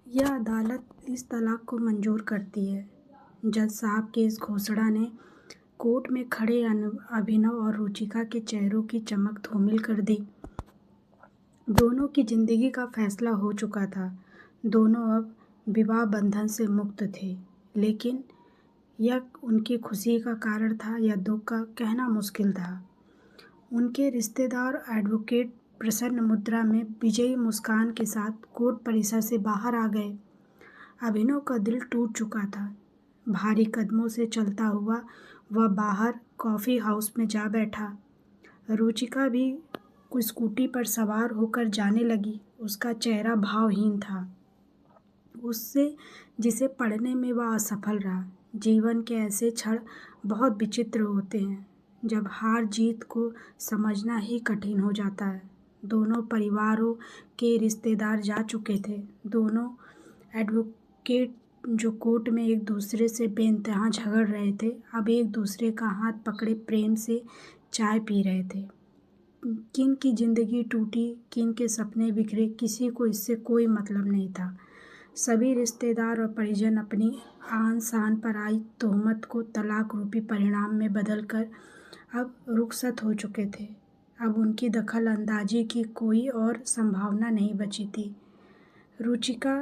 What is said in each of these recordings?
यह अदालत इस तलाक को मंजूर करती है। जज साहब की इस घोषणा ने कोर्ट में खड़े अभिनव और रुचिका के चेहरों की चमक धूमिल कर दी। दोनों की जिंदगी का फैसला हो चुका था। दोनों अब विवाह बंधन से मुक्त थे, लेकिन यह उनकी खुशी का कारण था या दुख का कहना मुश्किल था। उनके रिश्तेदार एडवोकेट प्रसन्न मुद्रा में विजयी मुस्कान के साथ कोर्ट परिसर से बाहर आ गए। अभिनव का दिल टूट चुका था। भारी कदमों से चलता हुआ वह बाहर कॉफ़ी हाउस में जा बैठा। रुचिका भी स्कूटी पर सवार होकर जाने लगी। उसका चेहरा भावहीन था, उससे जिसे पढ़ने में वह असफल रहा। जीवन के ऐसे क्षण बहुत विचित्र होते हैं जब हार जीत को समझना ही कठिन हो जाता है। दोनों परिवारों के रिश्तेदार जा चुके थे। दोनों एडवोकेट जो कोर्ट में एक दूसरे से बेइंतहा झगड़ रहे थे, अब एक दूसरे का हाथ पकड़े प्रेम से चाय पी रहे थे। किन की जिंदगी टूटी, किन के सपने बिखरे, किसी को इससे कोई मतलब नहीं था। सभी रिश्तेदार और परिजन अपनी आन शान पर आई तोहमत को तलाक रूपी परिणाम में बदलकर अब रुखसत हो चुके थे। अब उनकी दखल अंदाजी की कोई और संभावना नहीं बची थी। रुचिका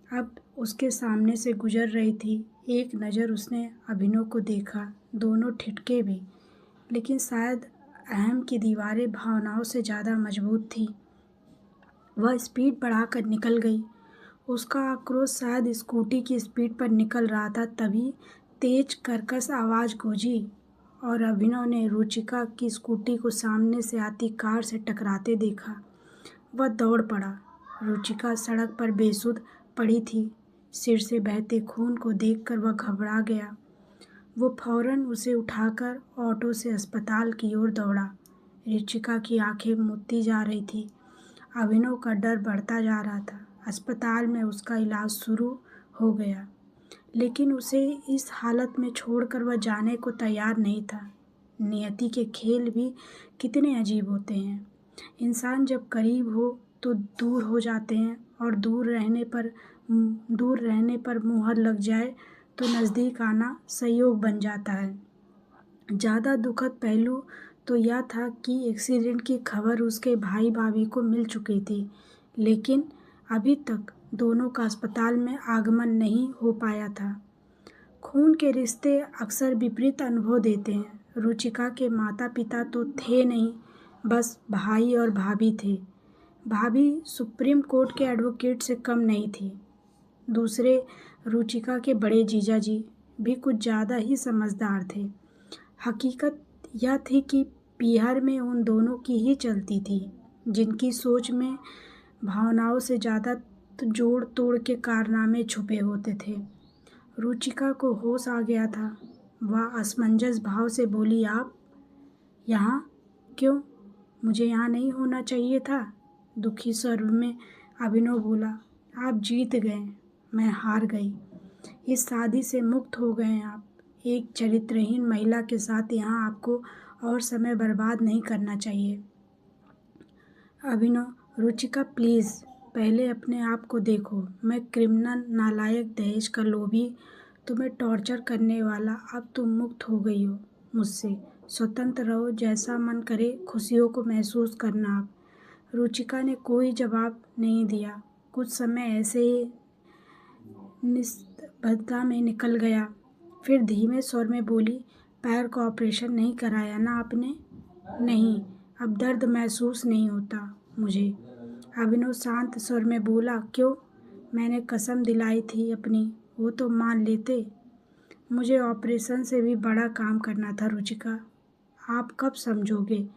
अब उसके सामने से गुजर रही थी। एक नज़र उसने अभिनव को देखा। दोनों ठिठके भी, लेकिन शायद अहम की दीवारें भावनाओं से ज़्यादा मजबूत थी। वह स्पीड बढ़ाकर निकल गई। उसका आक्रोश शायद स्कूटी की स्पीड पर निकल रहा था। तभी तेज कर्कश आवाज़ गूंजी और अभिनव ने रुचिका की स्कूटी को सामने से आती कार से टकराते देखा। वह दौड़ पड़ा। रुचिका सड़क पर बेसुध पड़ी थी। सिर से बहते खून को देखकर वह घबरा गया। वो फौरन उसे उठाकर ऑटो से अस्पताल की ओर दौड़ा। रुचिका की आंखें मुद्दी जा रही थी। अभिनव का डर बढ़ता जा रहा था। अस्पताल में उसका इलाज शुरू हो गया, लेकिन उसे इस हालत में छोड़कर वह जाने को तैयार नहीं था। नियति के खेल भी कितने अजीब होते हैं। इंसान जब करीब हो तो दूर हो जाते हैं, और दूर रहने पर मुहर लग जाए तो नज़दीक आना संयोग बन जाता है। ज़्यादा दुखद पहलू तो यह था कि एक्सीडेंट की खबर उसके भाई भाभी को मिल चुकी थी, लेकिन अभी तक दोनों का अस्पताल में आगमन नहीं हो पाया था। खून के रिश्ते अक्सर विपरीत अनुभव देते हैं। रुचिका के माता पिता तो थे नहीं, बस भाई और भाभी थे। भाभी सुप्रीम कोर्ट के एडवोकेट से कम नहीं थी। दूसरे रुचिका के बड़े जीजा जी भी कुछ ज़्यादा ही समझदार थे। हकीकत यह थी कि पीहर में उन दोनों की ही चलती थी, जिनकी सोच में भावनाओं से ज़्यादा जोड़ तोड़ के कारनामे छुपे होते थे। रुचिका को होश आ गया था। वह असमंजस भाव से बोली, आप यहाँ क्यों? मुझे यहाँ नहीं होना चाहिए था। दुखी स्वर में अभिनव बोला, आप जीत गए, मैं हार गई। इस शादी से मुक्त हो गए आप। एक चरित्रहीन महिला के साथ यहाँ आपको और समय बर्बाद नहीं करना चाहिए। अभिनव, रुचिका प्लीज़ पहले अपने आप को देखो। मैं क्रिमिनल, नालायक, दहेज का लोभी, तुम्हें टॉर्चर करने वाला। अब तुम मुक्त हो गई हो मुझसे। स्वतंत्र रहो, जैसा मन करे खुशियों को महसूस करना आप। रुचिका ने कोई जवाब नहीं दिया। कुछ समय ऐसे ही निस्तब्धता में निकल गया। फिर धीमे स्वर में बोली, पैर का ऑपरेशन नहीं कराया ना आपने? नहीं, अब दर्द महसूस नहीं होता मुझे। अभिनव शांत स्वर में बोला, क्यों? मैंने कसम दिलाई थी अपनी, वो तो मान लेते। मुझे ऑपरेशन से भी बड़ा काम करना था रुचिका। आप कब समझोगे?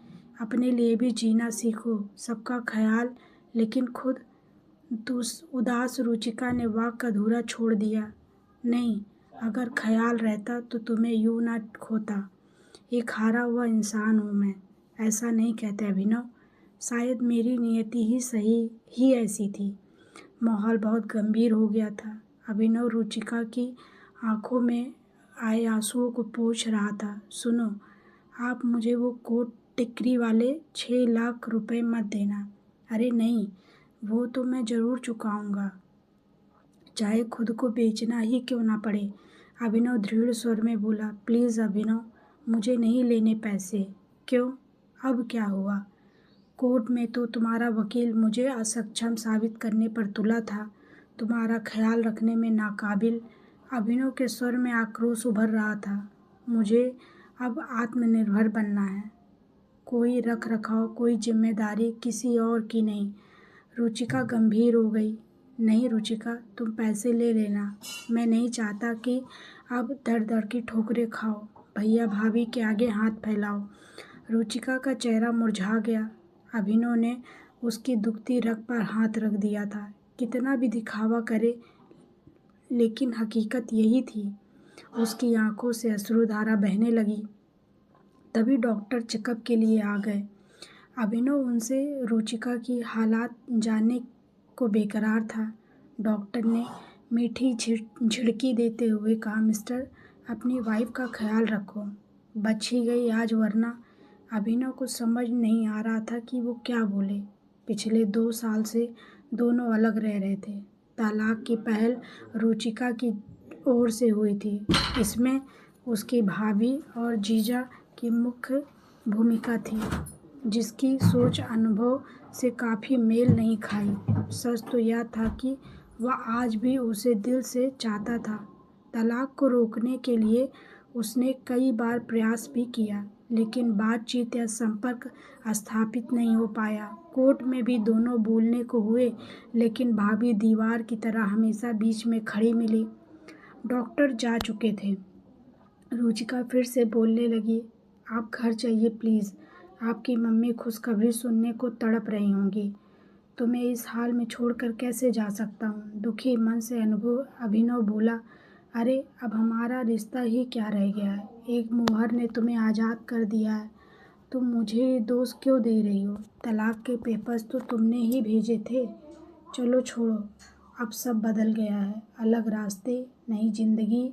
अपने लिए भी जीना सीखो, सबका ख्याल, लेकिन खुद। उदास रुचिका ने वाक्य अधूरा छोड़ दिया। नहीं, अगर ख्याल रहता तो तुम्हें यूं ना खोता। एक हारा हुआ इंसान हूँ मैं। ऐसा नहीं कहते अभिनव। शायद मेरी नियति ही ऐसी थी। माहौल बहुत गंभीर हो गया था। अभिनव रुचिका की आंखों में आए आंसुओं को पोंछ रहा था। सुनो, आप मुझे वो कोर्ट टिकरी वाले 6 लाख रुपए मत देना। अरे नहीं, वो तो मैं ज़रूर चुकाऊंगा। चाहे खुद को बेचना ही क्यों ना पड़े। अभिनव दृढ़ स्वर में बोला, प्लीज़ अभिनव, मुझे नहीं लेने पैसे। क्यों? अब क्या हुआ? कोर्ट में तो तुम्हारा वकील मुझे असक्षम साबित करने पर तुला था, तुम्हारा ख्याल रखने में नाकाबिल। अभिनव के स्वर में आक्रोश उभर रहा था। मुझे अब आत्मनिर्भर बनना है, कोई रख रखाव, कोई जिम्मेदारी किसी और की नहीं। रुचिका गंभीर हो गई। नहीं रुचिका, तुम पैसे ले लेना, मैं नहीं चाहता कि अब दर दर की ठोकरें खाओ। भैया भाभी के आगे हाथ फैलाओ। रुचिका का चेहरा मुरझा गया। अभिनव ने उसकी दुखती रग पर हाथ रख दिया था। कितना भी दिखावा करे, लेकिन हकीकत यही थी। उसकी आंखों से अश्रुधारा बहने लगी। तभी डॉक्टर चेकअप के लिए आ गए। अभिनव उनसे रुचिका की हालात जानने को बेकरार था। डॉक्टर ने मीठी झिड़की देते हुए कहा, मिस्टर, अपनी वाइफ का ख्याल रखो, बच ही गई आज वरना। अभिनव को समझ नहीं आ रहा था कि वो क्या बोले। पिछले 2 साल से दोनों अलग रह रहे थे। तलाक की पहल रुचिका की ओर से हुई थी। इसमें उसकी भाभी और जीजा की मुख्य भूमिका थी, जिसकी सोच अनुभव से काफ़ी मेल नहीं खाई। सच तो यह था कि वह आज भी उसे दिल से चाहता था। तलाक को रोकने के लिए उसने कई बार प्रयास भी किया, लेकिन बातचीत या संपर्क स्थापित नहीं हो पाया। कोर्ट में भी दोनों बोलने को हुए, लेकिन भाभी दीवार की तरह हमेशा बीच में खड़ी मिली। डॉक्टर जा चुके थे। रुचिका फिर से बोलने लगी, आप घर जाइए प्लीज़, आपकी मम्मी खुशखबरी सुनने को तड़प रही होंगी। तो मैं इस हाल में छोड़कर कैसे जा सकता हूँ? दुखी मन से अभिनव बोला, अरे अब हमारा रिश्ता ही क्या रह गया है? एक मोहर ने तुम्हें आज़ाद कर दिया है, तुम मुझे ये दोष क्यों दे रही हो? तलाक के पेपर्स तो तुमने ही भेजे थे। चलो छोड़ो, अब सब बदल गया है, अलग रास्ते, नई जिंदगी,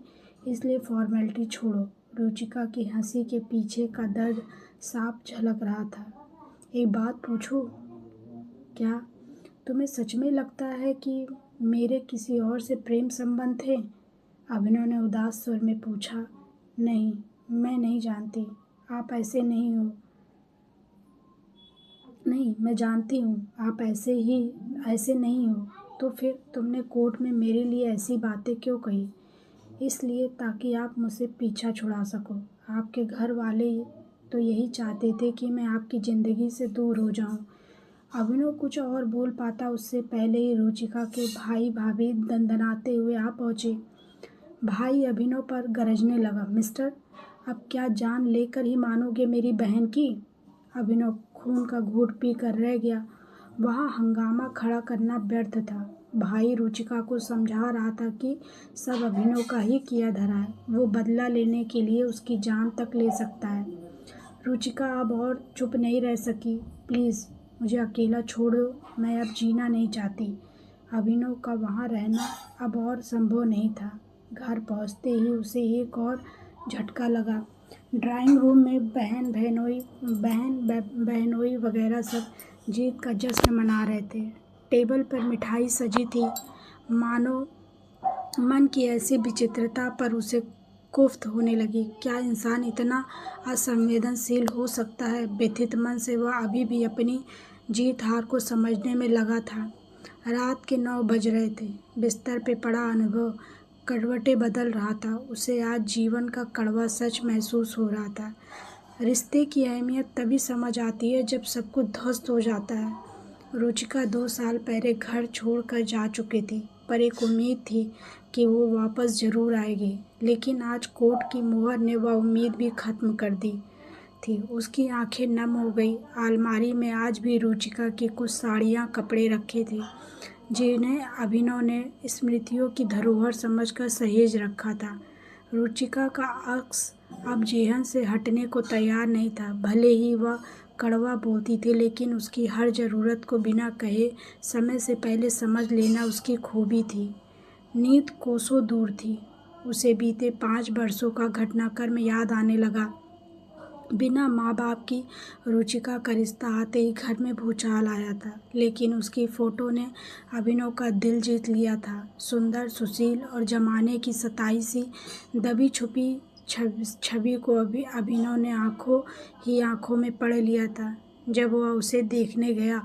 इसलिए फॉर्मेलिटी छोड़ो। रुचिका की हंसी के पीछे का दर्द साफ झलक रहा था। एक बात पूछूं? क्या तुम्हें सच में लगता है कि मेरे किसी और से प्रेम संबंध थे? अभिनव ने उदास स्वर में पूछा। नहीं, मैं नहीं जानती, आप ऐसे नहीं हो। नहीं, मैं जानती हूँ आप ऐसे नहीं हो। तो फिर तुमने कोर्ट में मेरे लिए ऐसी बातें क्यों कही? इसलिए ताकि आप मुझसे पीछा छुड़ा सको। आपके घर वाले तो यही चाहते थे कि मैं आपकी ज़िंदगी से दूर हो जाऊं। अभिनव कुछ और बोल पाता उससे पहले ही रुचिका के भाई भाभी दंदनाते हुए आ पहुँचे। भाई अभिनव पर गरजने लगा, मिस्टर, अब क्या जान लेकर ही मानोगे मेरी बहन की? अभिनव खून का घूंट पीकर रह गया। वहाँ हंगामा खड़ा करना व्यर्थ था। भाई रुचिका को समझा रहा था कि सब अभिनव का ही किया धरा है, वो बदला लेने के लिए उसकी जान तक ले सकता है। रुचिका अब और चुप नहीं रह सकी। प्लीज़ मुझे अकेला छोड़ो, मैं अब जीना नहीं चाहती। अभिनव का वहाँ रहना अब और संभव नहीं था। घर पहुँचते ही उसे एक और झटका लगा। ड्राइंग रूम में बहन बहनोई वगैरह सब जीत का जश्न मना रहे थे। टेबल पर मिठाई सजी थी। मानो मन की ऐसी विचित्रता पर उसे कोफ्त होने लगी। क्या इंसान इतना असंवेदनशील हो सकता है? व्यथित मन से वह अभी भी अपनी जीत हार को समझने में लगा था। रात के 9 बज रहे थे। बिस्तर पे पड़ा अनुभव करवटें बदल रहा था। उसे आज जीवन का कड़वा सच महसूस हो रहा था। रिश्ते की अहमियत तभी समझ आती है जब सब कुछ ध्वस्त हो जाता है। रुचिका 2 साल पहले घर छोड़कर जा चुकी थी, पर एक उम्मीद थी कि वो वापस ज़रूर आएगी। लेकिन आज कोर्ट की मोहर ने वह उम्मीद भी ख़त्म कर दी थी। उसकी आंखें नम हो गई। अलमारी में आज भी रुचिका की कुछ साड़ियाँ, कपड़े रखे थे, जिन्हें अभिनव ने स्मृतियों की धरोहर समझकर सहेज रखा था। रुचिका का अक्स अब जेहन से हटने को तैयार नहीं था। भले ही वह कड़वा बोलती थी, लेकिन उसकी हर ज़रूरत को बिना कहे समय से पहले समझ लेना उसकी खूबी थी। नींद कोसों दूर थी। उसे बीते 5 वर्षों का घटनाक्रम याद आने लगा। बिना माँ बाप की रुचिका का रिश्ता आते ही घर में भूचाल आया था, लेकिन उसकी फ़ोटो ने अभिनव का दिल जीत लिया था। सुंदर, सुशील और जमाने की सताई सी दबी छुपी छवि को अभिनव ने आंखों में पढ़ लिया था। जब वह उसे देखने गया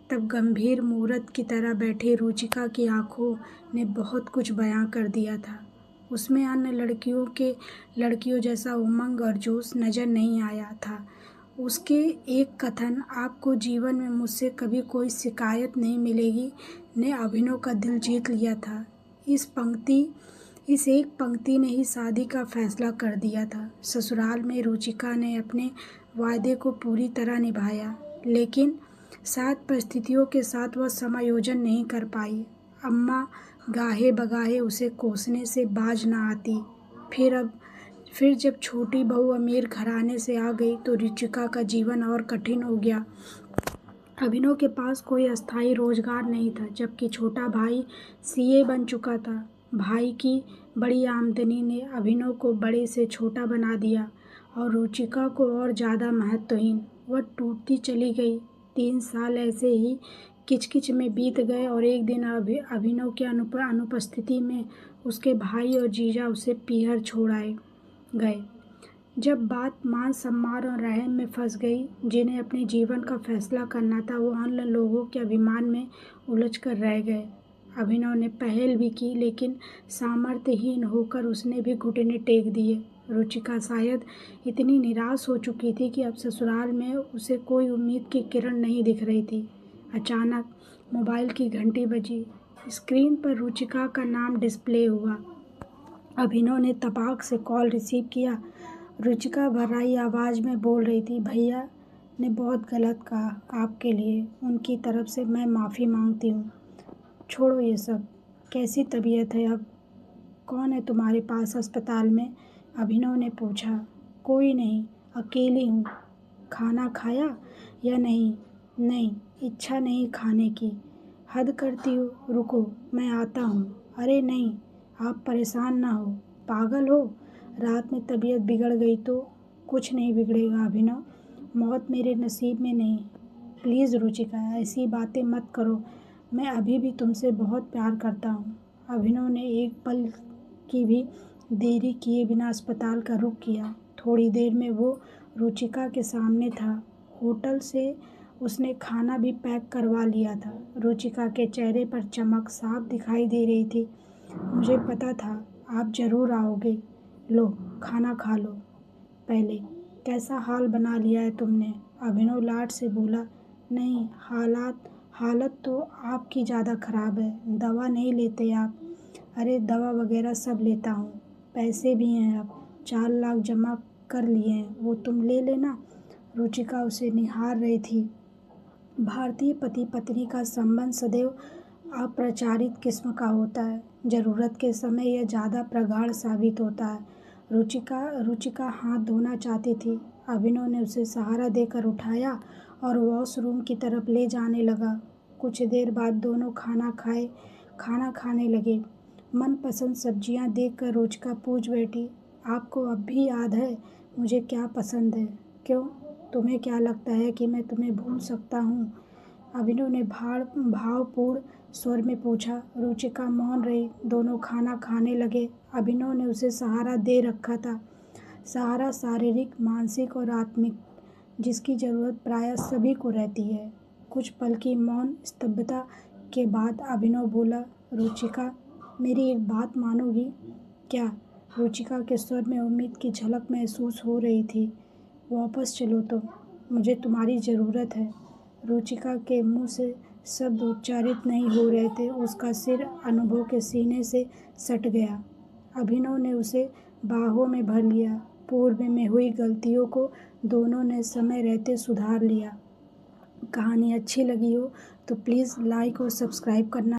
तब गंभीर मूरत की तरह बैठी रुचिका की आंखों ने बहुत कुछ बयां कर दिया था। उसमें अन्य लड़कियों जैसा उमंग और जोश नजर नहीं आया था। उसके एक कथन, आपको जीवन में मुझसे कभी कोई शिकायत नहीं मिलेगी, ने अभिनव का दिल जीत लिया था। इस एक पंक्ति ने ही शादी का फैसला कर दिया था। ससुराल में रुचिका ने अपने वायदे को पूरी तरह निभाया, लेकिन शायद परिस्थितियों के साथ वह समायोजन नहीं कर पाई। अम्मा गाहे बगाहे उसे कोसने से बाज ना आती। फिर जब छोटी बहू अमीर घराने से आ गई तो रुचिका का जीवन और कठिन हो गया। अभिनव के पास कोई अस्थायी रोजगार नहीं था, जबकि छोटा भाई सीए बन चुका था। भाई की बड़ी आमदनी ने अभिनव को बड़े से छोटा बना दिया और रुचिका को और ज़्यादा महत्वहीन। वह टूटती चली गई। 3 साल ऐसे ही किचकिच में बीत गए और एक दिन अभिनव की अनुपस्थिति में उसके भाई और जीजा उसे पीहर छोड़ आए गए। जब बात मान सम्मान और रहम में फंस गई, जिन्हें अपने जीवन का फैसला करना था, वो अन्य लोगों के अभिमान में उलझ कर रह गए। अभिनव ने पहल भी की, लेकिन सामर्थ्यहीन होकर उसने भी घुटने टेक दिए। रुचिका शायद इतनी निराश हो चुकी थी कि अब ससुराल में उसे कोई उम्मीद की किरण नहीं दिख रही थी। अचानक मोबाइल की घंटी बजी। स्क्रीन पर रुचिका का नाम डिस्प्ले हुआ। अभिनव ने तपाक से कॉल रिसीव किया। रुचिका भर्राई आवाज़ में बोल रही थी, भैया ने बहुत गलत कहा आपके लिए, उनकी तरफ से मैं माफ़ी मांगती हूँ। छोड़ो ये सब, कैसी तबीयत है अब? कौन है तुम्हारे पास अस्पताल में? अभिनव ने पूछा। कोई नहीं, अकेली हूँ। खाना खाया या नहीं? नहीं, इच्छा नहीं खाने की। हद करती हो, रुको मैं आता हूँ। अरे नहीं, आप परेशान ना हो। पागल हो? रात में तबीयत बिगड़ गई तो? कुछ नहीं बिगड़ेगा अभिनव, मौत मेरे नसीब में नहीं। प्लीज़ रुचिका, ऐसी बातें मत करो, मैं अभी भी तुमसे बहुत प्यार करता हूँ। अभिनव ने एक पल की भी देरी किए बिना अस्पताल का रुख किया। थोड़ी देर में वो रुचिका के सामने था। होटल से उसने खाना भी पैक करवा लिया था। रुचिका के चेहरे पर चमक साफ दिखाई दे रही थी। मुझे पता था आप ज़रूर आओगे। लो खाना खा लो पहले। कैसा हाल बना लिया है तुमने? अभिनव लाड से बोला। नहीं, हालत तो आपकी ज़्यादा ख़राब है। दवा नहीं लेते आप? अरे दवा वगैरह सब लेता हूँ, पैसे भी हैं, अब 4 लाख जमा कर लिए हैं, वो तुम ले लेना। रुचिका उसे निहार रही थी। भारतीय पति पत्नी का संबंध सदैव अप्रचारित किस्म का होता है। ज़रूरत के समय यह ज़्यादा प्रगाढ़ साबित होता है। रुचिका हाथ धोना चाहती थी। अभिनव ने उसे सहारा देकर उठाया और वॉशरूम की तरफ ले जाने लगा। कुछ देर बाद दोनों खाना खाने लगे। मनपसंद सब्जियां देखकर रुचिका पूछ बैठी, आपको अब भी याद है मुझे क्या पसंद है? क्यों, तुम्हें क्या लगता है कि मैं तुम्हें भूल सकता हूँ? अभिनव ने भावपूर्ण स्वर में पूछा। रुचिका मौन रही। दोनों खाना खाने लगे। अभिनव ने उसे सहारा दे रखा था, सहारा शारीरिक, मानसिक और आत्मिक, जिसकी ज़रूरत प्रायः सभी को रहती है। कुछ पल की मौन स्तब्धता के बाद अभिनव बोला, रुचिका मेरी एक बात मानोगी? क्या? रुचिका के स्वर में उम्मीद की झलक महसूस हो रही थी। वापस चलो तो, मुझे तुम्हारी ज़रूरत है। रुचिका के मुंह से शब्द उच्चारित नहीं हो रहे थे। उसका सिर अनुभव के सीने से सट गया। अभिनव ने उसे बाहों में भर लिया। पूर्व में हुई गलतियों को दोनों ने समय रहते सुधार लिया। कहानी अच्छी लगी हो तो प्लीज़ लाइक और सब्सक्राइब करना